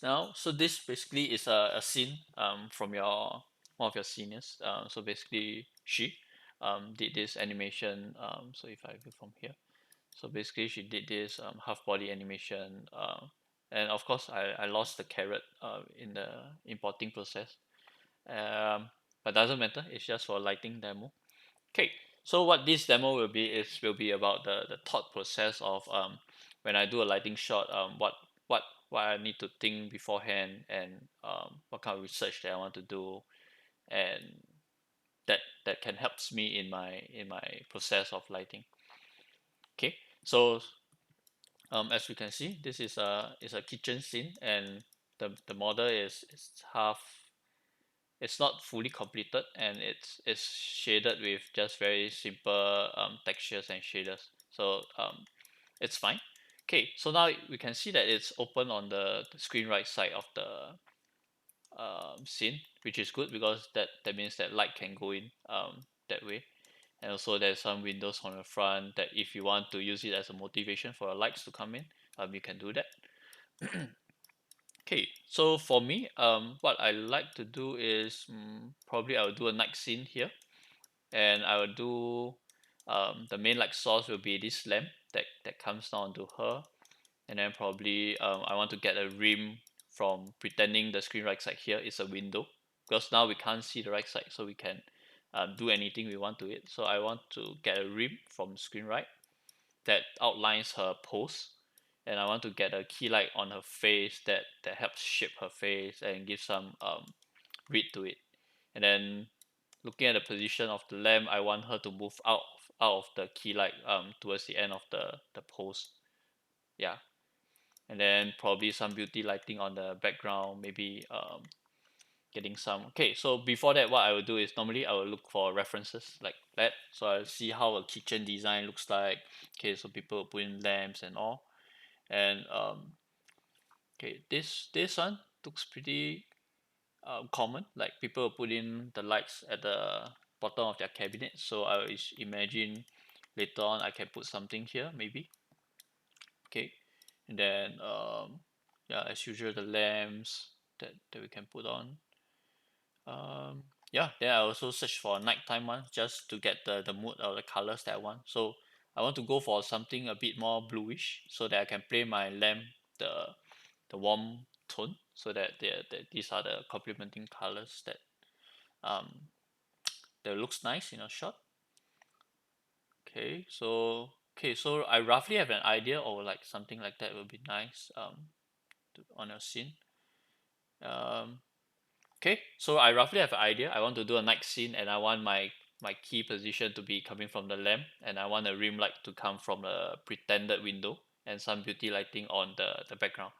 now. So this basically is a scene from your one of your seniors. So basically she did this animation. So if I view from here, so basically she did this half body animation. And of course I lost the carrot in the importing process. Um, but doesn't matter. It's just for lighting demo. Okay, so what this demo will be is will be about the thought process of when I do a lighting shot, what I need to think beforehand, and what kind of research that I want to do, and that can helps me in my process of lighting. Okay, so as you can see, this is a kitchen scene, and the model is half, it's not fully completed, and it's shaded with just very simple textures and shaders, so it's fine. Okay, so now we can see that it's open on the screen right side of the scene, which is good because that means that light can go in that way. And also there's some windows on the front that if you want to use it as a motivation for the lights to come in, you can do that. Okay, so for me, what I like to do is probably I will do a night scene here, and I will do the main light source will be this lamp that comes down to her, and then probably I want to get a rim from pretending the screen right side here is a window, because now we can't see the right side, so we can do anything we want to it. So I want to get a rim from screen right that outlines her pose, and I want to get a key light on her face that helps shape her face and give some read to it. And then looking at the position of the lamp, I want her to move out of the key light towards the end of the pose. Yeah, and then probably some beauty lighting on the background, maybe getting some. Okay, so before that, what I will do is normally I will look for references like that, so I'll see how a kitchen design looks like. Okay, so people will put in lamps and all, and okay, this one looks pretty common, like people will put in the lights at the bottom of their cabinet, so I will imagine later on I can put something here maybe. Okay, and then yeah, as usual the lamps that we can put on. Yeah, then I also search for a nighttime one just to get the mood or the colors that I want. So I want to go for something a bit more bluish so that I can play my lamp the warm tone, so that these are the complementing colors that um that looks nice in a shot. Okay, so I roughly have an idea, or like something like that would be nice on a scene. um Okay, so I roughly have an idea. I want to do a night scene, and I want my key position to be coming from the lamp, and I want a rim light to come from a pretended window, and some beauty lighting on the background.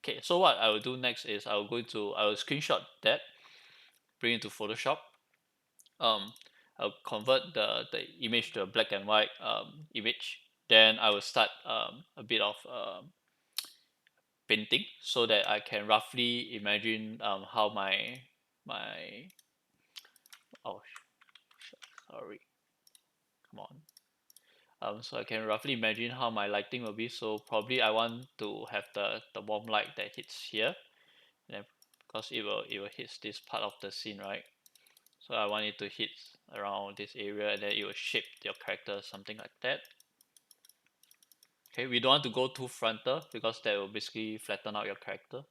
Okay, so what I will do next is I will screenshot that, bring it to Photoshop. um I'll convert the image to a black and white image. Then I will start a bit of painting, so that I can roughly imagine how my oh sorry, come on. So I can roughly imagine how my lighting will be. So probably I want to have the warm light that hits here, and then because it will hit this part of the scene, right? So I want it to hit around this area, and then it will shape your character, something like that. Okay, we don't want to go too frontal because that will basically flatten out your character.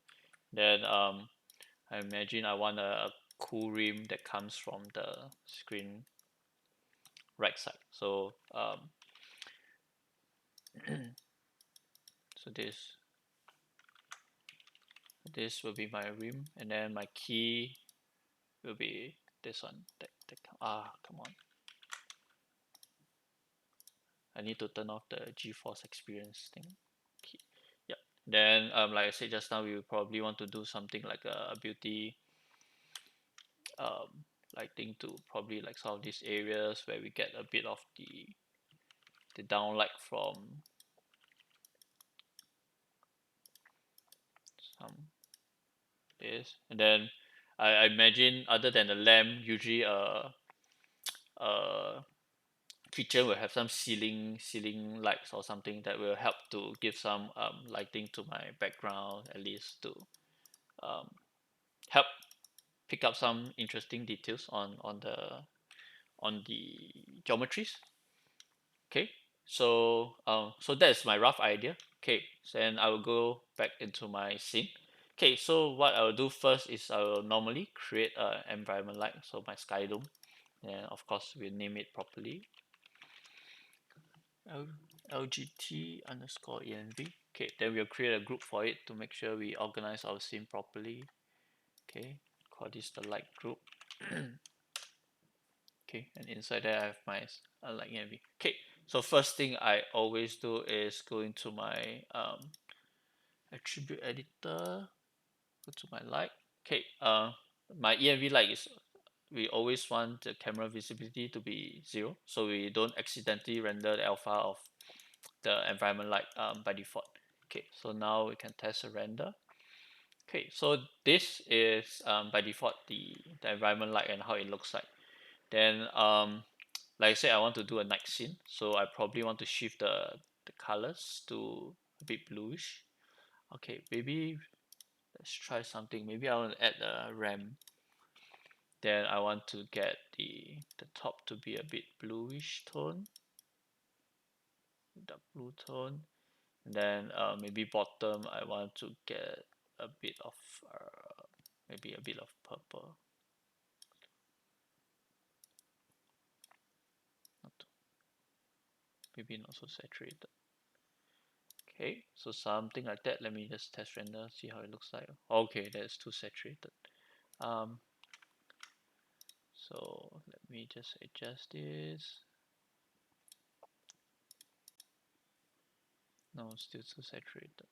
Then I imagine I want a cool rim that comes from the screen right side. So so this will be my rim, and then my key will be this one. Come on. I need to turn off the GeForce experience thing. Key. Yeah. Then like I said just now, we will probably want to do something like a beauty lighting to probably like some of these areas where we get a bit of the downlight from some this. And then I imagine other than the lamp, usually uh kitchen will have some ceiling lights or something that will help to give some lighting to my background, at least to help pick up some interesting details on the geometries. Okay, so that's my rough idea. Okay, so then I will go back into my scene. Okay, so what I will do first is I will normally create an environment like, so my sky dome, and of course we'll name it properly, LGT underscore env. Okay, then we'll create a group for it to make sure we organize our scene properly. Okay, call this the light group. Okay, and inside there I have my light env. Okay, so first thing I always do is go into my attribute editor, go to my light. Okay, my env light is, we always want the camera visibility to be 0, so we don't accidentally render the alpha of the environment light by default. Okay, so now we can test a render. Okay, so this is by default the environment light and how it looks like. Then like I said, I want to do a night scene, so I probably want to shift the colors to a bit bluish. Okay, maybe let's try something. Maybe I want to add a ramp. Then I want to get the top to be a bit bluish tone, the blue tone. And then maybe bottom I want to get a bit of maybe a bit of purple. Not maybe not so saturated. Okay, so something like that. Let me just test render, see how it looks like. Okay, that's too saturated. So let me just adjust this. No, still too saturated.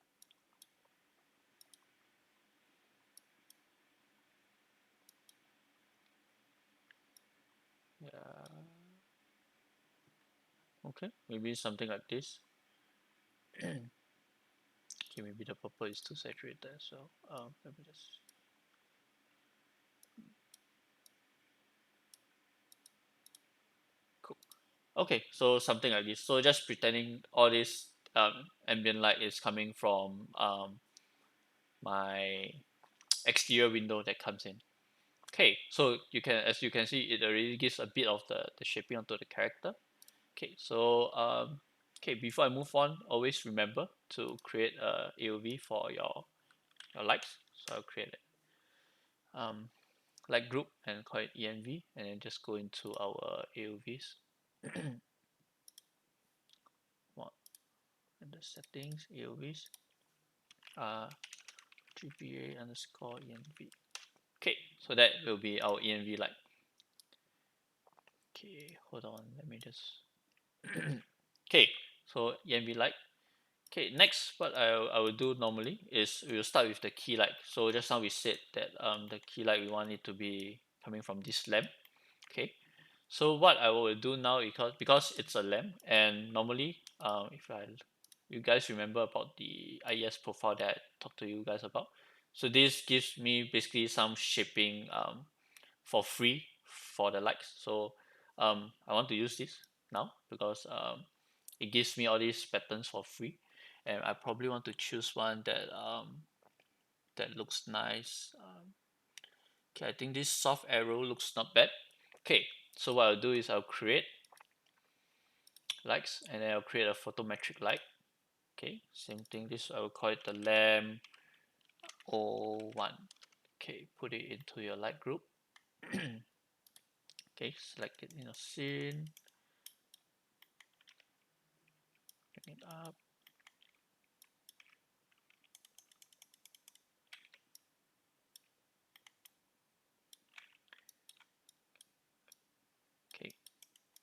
Yeah. Okay, maybe something like this. Okay, maybe the purple is too saturated. So let me just. Cool. Okay, so something like this. So just pretending all this ambient light is coming from my exterior window that comes in. Okay, so you can, as you can see, it already gives a bit of the shaping onto the character. Okay, so okay, before I move on, always remember to create a AOV for your lights. So I'll create a light group and call it ENV, and then just go into our AOVs. What and the settings AOVs GPA underscore ENV. Okay, so that will be our ENV light. Okay, hold on, let me just. Okay, so ENV light. Okay, next what I will do normally is we will start with the key light. So just now we said that the key light we want it to be coming from this lamp. Okay, so what I will do now, because it's a lamp, and normally if you guys remember about the Ies profile that I talked to you guys about, so this gives me basically some shaping for free for the lights. So I want to use this now because it gives me all these patterns for free, and I probably want to choose one that looks nice. Okay, I think this soft arrow looks not bad. Okay, so what I'll do is I'll create lights, and then I'll create a photometric light. Okay, same thing. This I will call it the lamp 01. Okay, put it into your light group. Okay, select it in a scene, bring it up. Okay,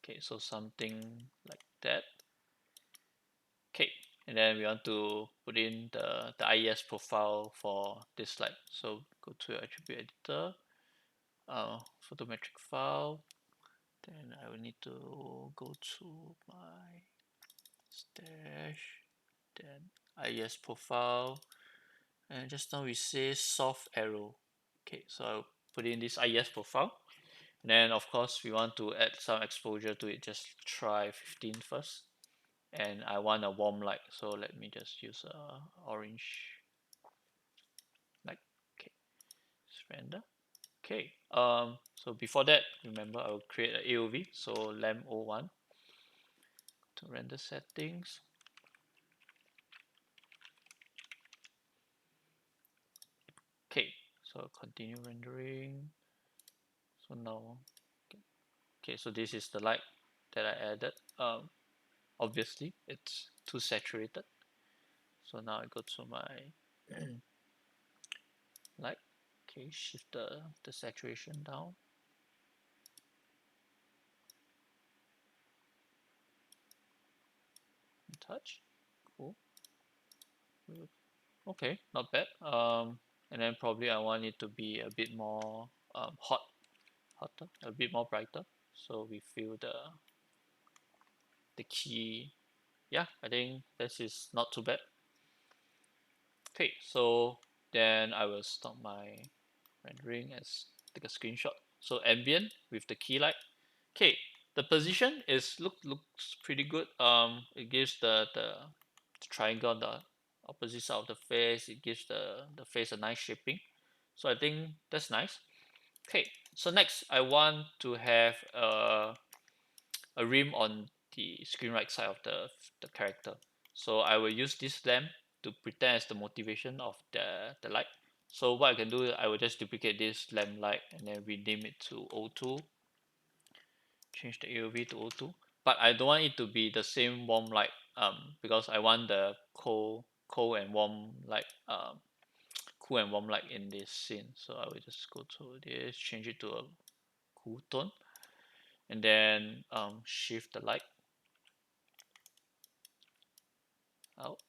okay, so something like that. Okay, and then we want to put in the Ies profile for this slide. So go to your attribute editor, photometric file. Then I will need to go to my stash, then Ies profile, and just now we say soft arrow. Okay, so I'll put in this Ies profile. And then of course we want to add some exposure to it. Just try 15 first. And I want a warm light, so let me just use a orange light. Okay, render. Okay, so before that, remember I'll create an AOV. So lamp 01 to render settings. Okay, so continue rendering. So now, okay, so this is the light that I added. Obviously it's too saturated. So now I go to my light. Okay, shift the saturation down. Touch. Cool. Okay, not bad. And then probably I want it to be a bit more hotter, a bit more brighter. So we feel the key. Yeah, I think this is not too bad. Okay, so then I will stop my rendering as take a screenshot. So ambient with the key light. Okay, the position looks pretty good. It gives the triangle on the opposite side of the face. It gives the face a nice shaping. So I think that's nice. Okay, so next I want to have a rim on the screen right side of the character. So I will use this lamp to pretend as the motivation of the light. So what I can do, I will just duplicate this lamp light and then rename it to O2. Change the AOV to O2. But I don't want it to be the same warm light because I want the cool and warm light cool and warm light in this scene. So I will just go to this, change it to a cool tone, and then shift the light out.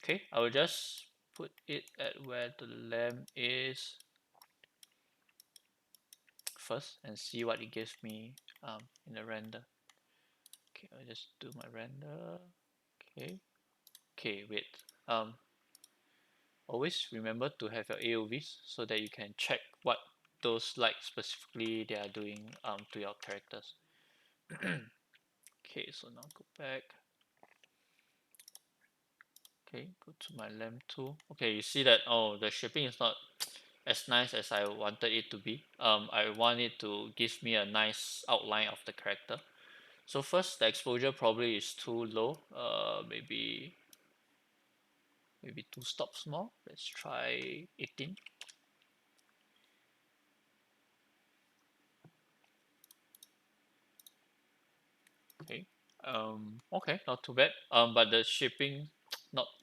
Okay, I will just put it at where the lamp is first and see what it gives me in the render. Okay, I'll just do my render. Okay, wait. Always remember to have your AOVs so that you can check what those lights specifically they are doing to your characters. Okay, so now go back. Okay, go to my lamp tool. Okay, you see that the shaping is not as nice as I wanted it to be. I want it to give me a nice outline of the character. So first, the exposure probably is too low. Maybe 2 stops more. Let's try 18. Okay. Okay, not too bad. But the shaping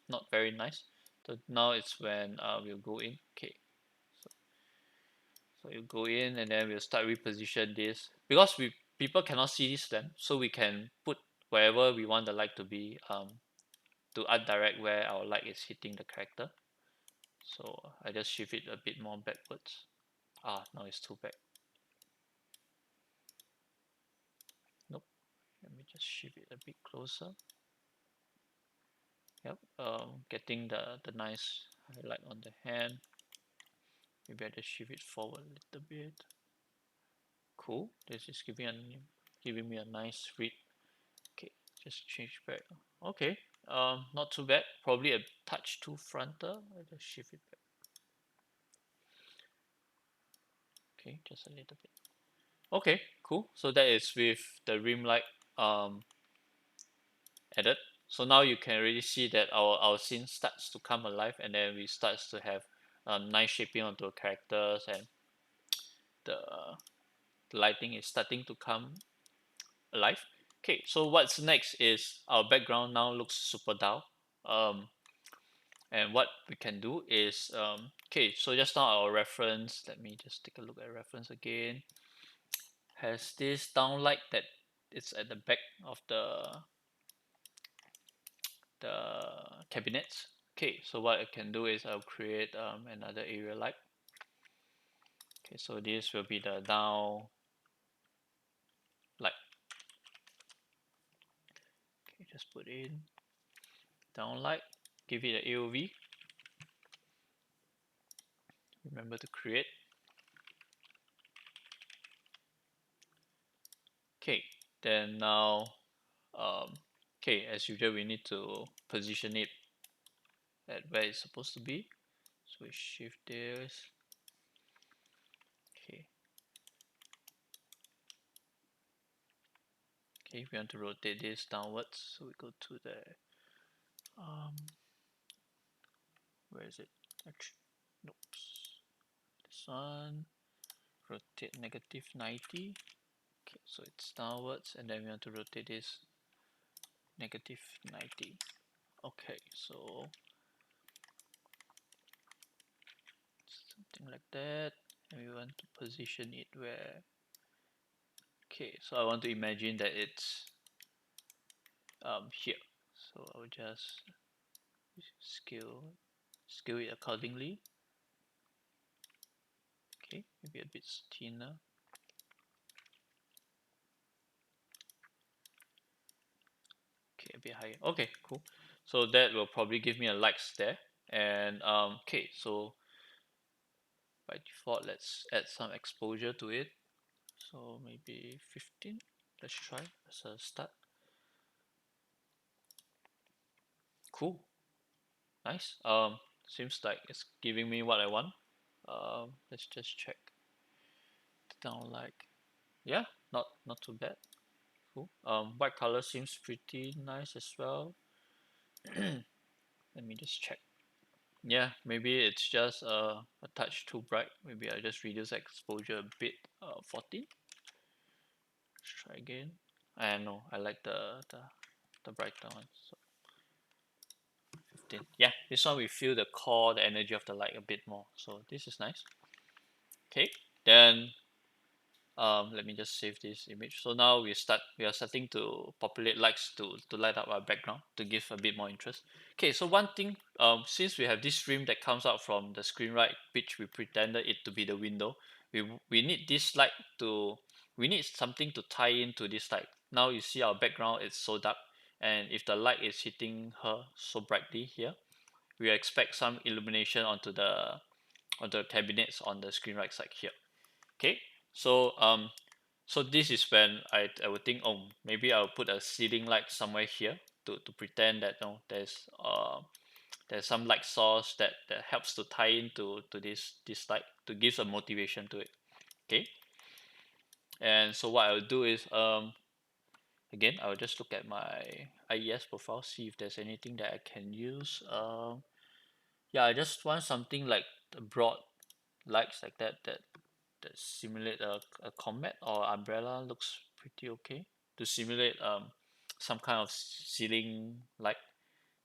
not very nice. So now it's when we'll go in. Okay. So you go in and then we'll start reposition this because we people cannot see this lamp, so we can put wherever we want the light to be to undirect where our light is hitting the character. So I just shift it a bit more backwards. Now it's too back. Nope. Let me just shift it a bit closer. Yep. Getting the nice highlight on the hand. Maybe I just shift it forward a little bit. Cool. This is giving me a nice read. Okay, just change back. Okay. Not too bad. Probably a touch too frontal. I just shift it back. Okay, just a little bit. Okay, cool. So that is with the rim light added. So now you can really see that our scene starts to come alive, and then we starts to have nice shaping onto the characters, and the lighting is starting to come alive. Okay, so what's next is our background now looks super dull. And what we can do is okay, so just now our reference, let me just take a look at reference again, has this downlight that it's at the back of the cabinets. Okay, so what I can do is I'll create another area light. Okay, so this will be the down light. Okay, just put in down light, give it an AOV. Remember to create. Okay, then now okay, as usual we need to position it at where it's supposed to be. So we shift this. Okay, we want to rotate this downwards, so we go to the where is it? Actually, nope. This one, rotate negative 90. Okay, so it's downwards, and then we want to rotate this negative 90. Okay, so something like that, and we want to position it where. Okay, so I want to imagine that it's here. So I'll just scale it accordingly. Okay, maybe a bit thinner. Okay, a bit higher. Okay, cool. So that will probably give me a likes there. And okay, so by default, let's add some exposure to it. So maybe 15. Let's try as a start. Cool, nice. Seems like it's giving me what I want. Let's just check down. Like, yeah, not too bad. Cool. White color seems pretty nice as well. Let me just check. Yeah, maybe it's just a touch too bright. Maybe I just reduce exposure a bit. 14. Let's try again. I know I like the brighter one. So 15. Yeah, this one we feel the core, the energy of the light a bit more. So this is nice. Okay, then let me just save this image. So now we are starting to populate lights to light up our background to give a bit more interest. Okay, so one thing, since we have this stream that comes out from the screen right, which we pretended it to be the window, we need this light to, we need something to tie into this light. Now you see our background is so dark, and if the light is hitting her so brightly here, we expect some illumination onto the cabinets on the screen right side here. Okay, so so this is when I would think, oh, maybe I'll put a ceiling light somewhere here to pretend that no, there's some light source that helps to tie into to this light to give a motivation to it. Okay, and so what I'll do is again I'll just look at my Ies profile, see if there's anything that I can use. Yeah, I just want something like the broad lights like that simulate a comet or umbrella. Looks pretty okay to simulate some kind of ceiling light.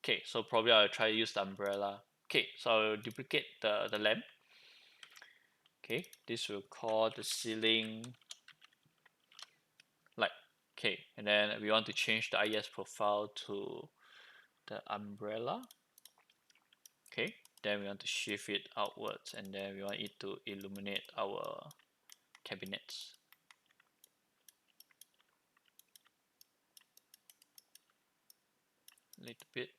Okay, so probably I'll try to use the umbrella. Okay, so I'll duplicate the lamp. Okay, this will call the ceiling light. Okay, and then we want to change the Ies profile to the umbrella. Okay, then we want to shift it outwards, and then we want it to illuminate our cabinets. A little bit.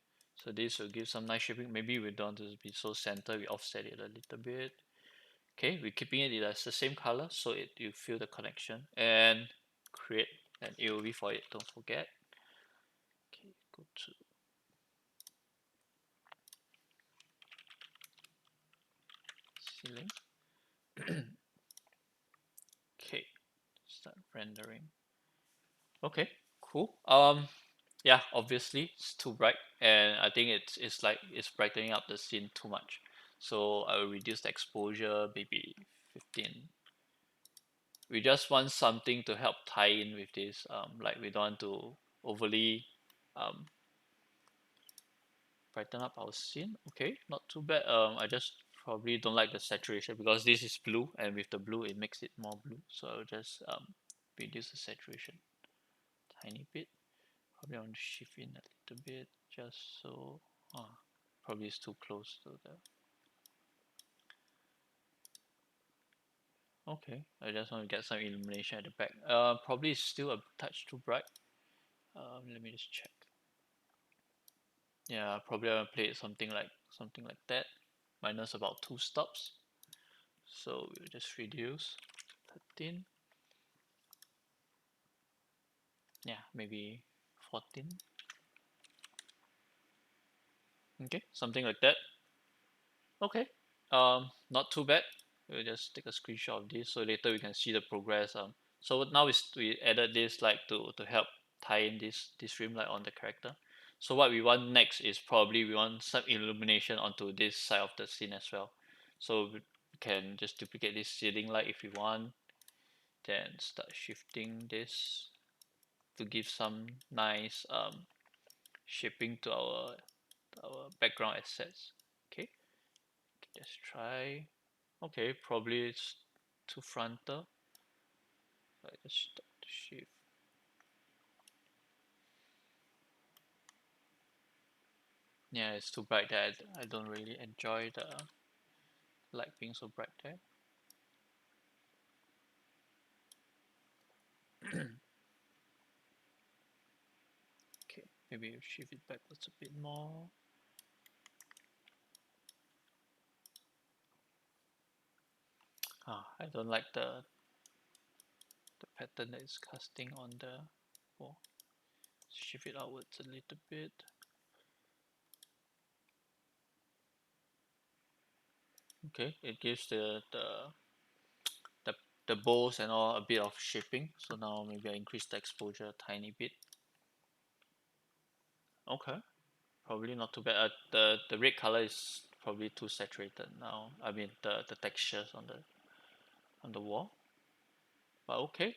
So this will give some nice shaping. Maybe we don't want to be so center, we offset it a little bit. Okay, we're keeping it as the same color so you feel the connection, and create an AOV for it, don't forget. Okay, go to ceiling. Okay, start rendering. Okay, cool. Yeah, obviously it's too bright, and I think it's like it's brightening up the scene too much. So I will reduce the exposure, maybe 15. We just want something to help tie in with this. Like we don't want to overly um brighten up our scene. Okay, not too bad. I just probably don't like the saturation because this is blue, and with the blue it makes it more blue. So I'll just reduce the saturation tiny bit. Probably I want to shift in a little bit just so probably it's too close to the. Okay, I just want to get some illumination at the back. Probably it's still a touch too bright. Let me just check. Yeah, probably I'll play it something like that, minus about 2 stops. So we'll just reduce 13. Yeah, maybe 14. Okay, something like that. Okay, not too bad. We'll just take a screenshot of this so later we can see the progress. So now we added this like to help tie in this rim light on the character. So what we want next is probably we want some illumination onto this side of the scene as well. So we can just duplicate this ceiling light if we want, then start shifting this to give some nice shaping to our background assets. Okay, let's try. Okay, probably it's too frontal. I just start to shift. Yeah, it's too bright there. I don't really enjoy the light being so bright there. Okay, maybe shift it backwards a bit more. I don't like the pattern that is casting on the wall. Shift it outwards a little bit. Okay, it gives the the bows and all a bit of shaping. So now maybe I increase the exposure a tiny bit. Okay, probably not too bad. The red color is probably too saturated now. I mean the textures on the wall. But okay.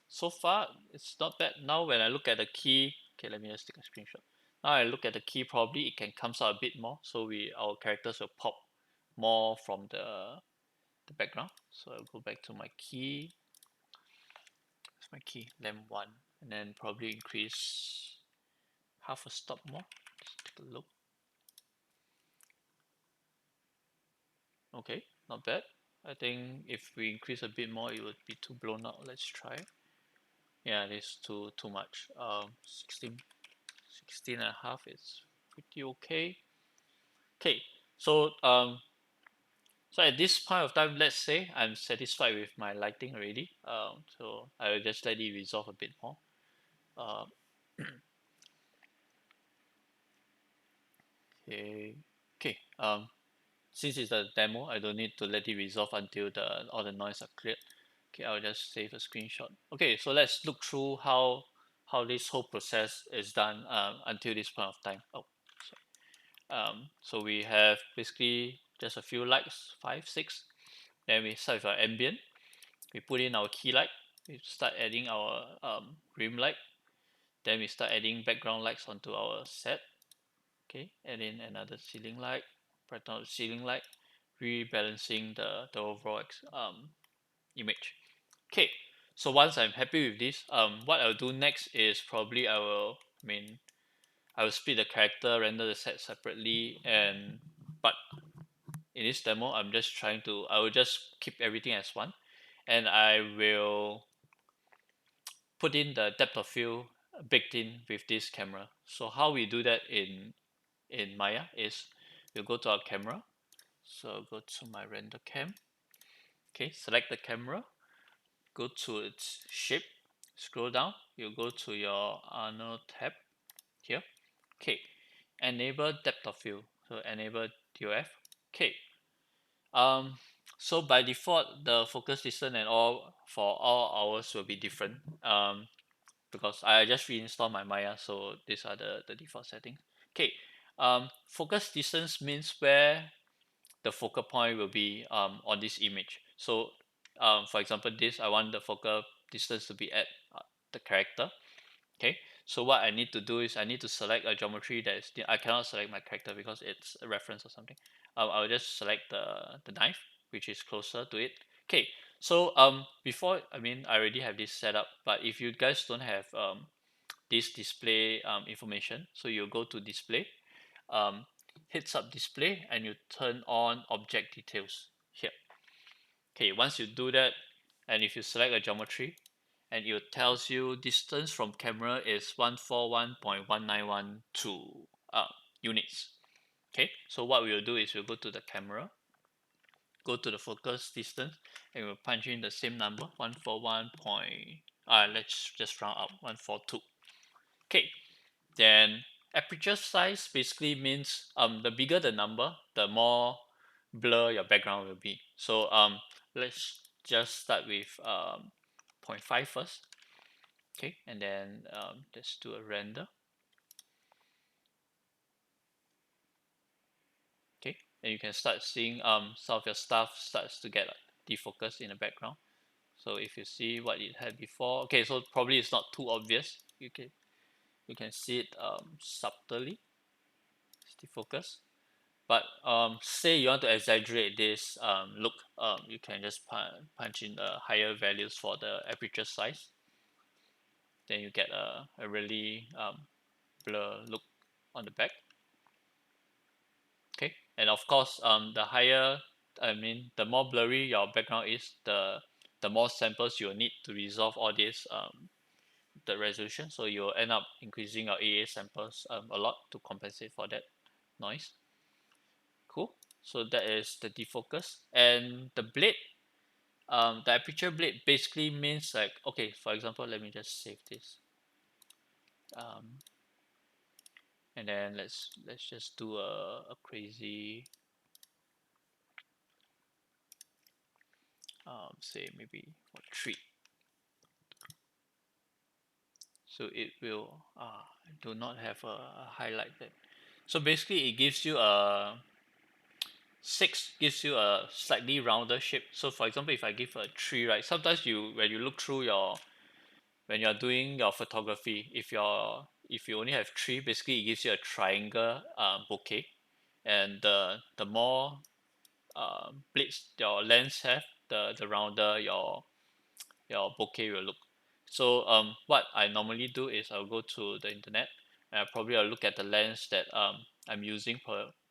So far it's not bad. Now when I look at the key, okay, let me just take a screenshot. Now I look at the key, probably it can comes out a bit more. So our characters will pop more from the background. So I'll go back to my key. That's my key, lamp 1, and then probably increase half a stop more. Let's take a look. Okay, not bad. I think if we increase a bit more, it would be too blown out. Let's try. Yeah, it is too much. 16 and a half is pretty okay. Okay, so so at this point of time, let's say I'm satisfied with my lighting already. So I will just let it resolve a bit more. Uh, okay, okay. Since it's a demo, I don't need to let it resolve until all the noise are cleared. Okay, I'll just save a screenshot. Okay, so let's look through how this whole process is done until this point of time. Oh, so we have basically just a few lights, 5, 6. Then we start with our ambient. We put in our key light. We start adding our rim light. Then we start adding background lights onto our set. Okay, add in another ceiling light, brighten up the ceiling light, rebalancing the overall image. Okay, so once I'm happy with this, what I'll do next is probably I will split the character, render the set separately, but in this demo, I will just keep everything as one, and I will put in the depth of field baked in with this camera. So how we do that in Maya is we'll go to our camera. So I'll go to my render cam. Okay, select the camera, go to its shape, scroll down, you go to your Arnold tab here. Okay, enable depth of field. So enable DOF. Okay. Um so by default the focus distance and all for all hours will be different. Because I just reinstalled my Maya, so these are the default settings. Okay. Focus distance means where the focal point will be on this image. So for example, this I want the focal distance to be at the character. Okay, so what I need to do is I need to select a geometry that is I cannot select my character because it's a reference or something. I'll just select the knife which is closer to it. Okay, so before I already have this set up, but if you guys don't have this display information, so you go to display, um, hit up display, and you turn on object details here. Okay, once you do that, and if you select a geometry, and it tells you distance from camera is 141.1912 units. Okay, so what we will do is we'll go to the camera, go to the focus distance, and we'll punch in the same number, 141. Let's just round up, 142. Okay, then aperture size basically means the bigger the number, the more blur your background will be. So let's just start with 0.5 first. Okay, and then let's do a render. Okay, and you can start seeing some of your stuff starts to get defocused in the background. So if you see what it had before, okay, so probably it's not too obvious. You can see it subtly, it's defocus. But say you want to exaggerate this look, you can just punch in the higher values for the aperture size. Then you get a really blur look on the back. Okay, and of course, the higher, the more blurry your background is, the more samples you'll need to resolve all this the resolution. So you'll end up increasing your AA samples a lot to compensate for that noise. Cool. So that is the defocus, and the blade. The aperture blade basically means like, okay, for example, let me just save this. And then let's just do a crazy say maybe for 3. So it will I do not have a highlight that. So basically it gives you a 6 gives you a slightly rounder shape. So for example, if I give a 3, right, sometimes you when you look through your when you're doing your photography, if you only have 3, basically it gives you a triangle bokeh. And the more blades your lens have, the rounder your bokeh will look. So what I normally do is I'll go to the internet, and I'll look at the lens that I'm using.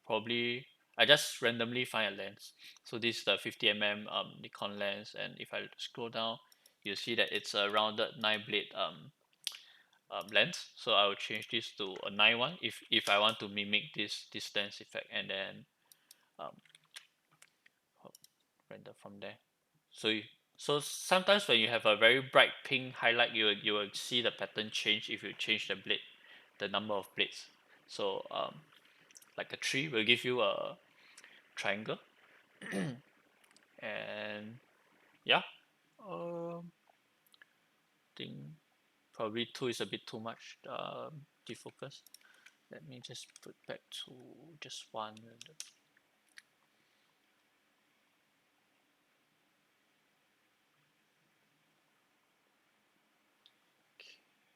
Probably I just randomly find a lens. So this is the 50 mm Nikon lens, and if I scroll down, you see that it's a rounded 9 blade lens. So I will change this to a 9 one if I want to mimic this lens effect, and then um, render from there. So so sometimes when you have a very bright pink highlight, you will see the pattern change if you change the blade, the number of blades. So like a 3 will give you a triangle, and yeah, think probably 2 is a bit too much defocus. Let me just put back to just 1.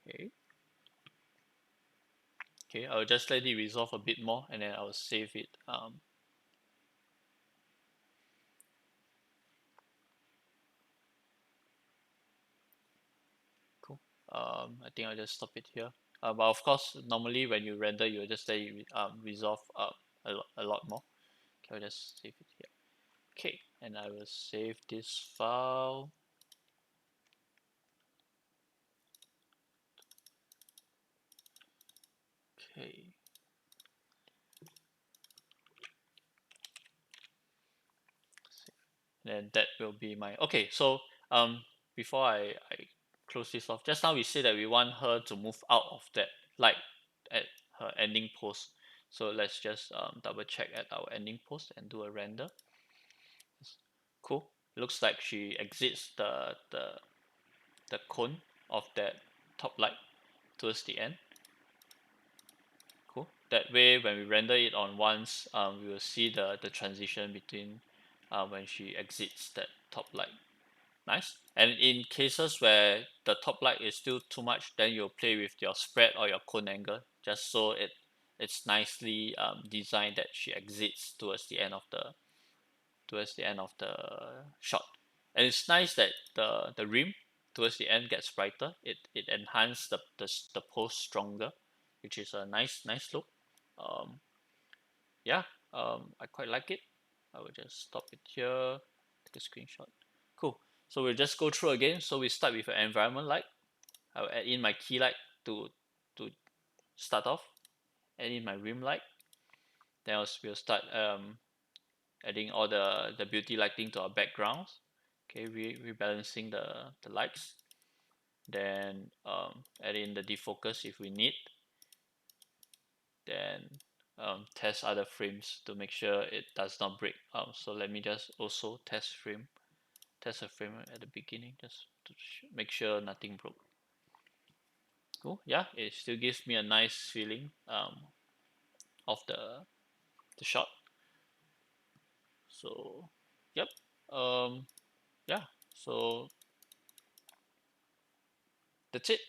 Okay. Okay, I'll just let it resolve a bit more, and then I'll save it. Cool. I think I'll just stop it here. But of course, normally when you render, you'll just let it resolve a lot more. Okay, I'll just save it here. Okay, and I will save this file. Okay. Then that will be my okay. So before I close this off, just now we said that we want her to move out of that light at her ending pose. So let's just double check at our ending pose and do a render. Cool. Looks like she exits the cone of that top light towards the end. Cool. That way, when we render it on once, we will see the transition between when she exits that top light. Nice. And in cases where the top light is still too much, then you'll play with your spread or your cone angle, just so it's nicely designed that she exits towards the end of the shot. And it's nice that the rim towards the end gets brighter. It enhances the pose stronger, which is a nice look. Um, yeah, I quite like it. I will just stop it here, take a screenshot. Cool. So we'll just go through again. So we start with an environment light. I'll add in my key light to start off. Add in my rim light. Then we'll start adding all the beauty lighting to our backgrounds. Okay, rebalancing the lights. Then add in the defocus if we need. Then test other frames to make sure it does not break. So let me just also test a frame at the beginning, just to make sure nothing broke. cool. Yeah, it still gives me a nice feeling of the shot. So yep. Yeah. So that's it.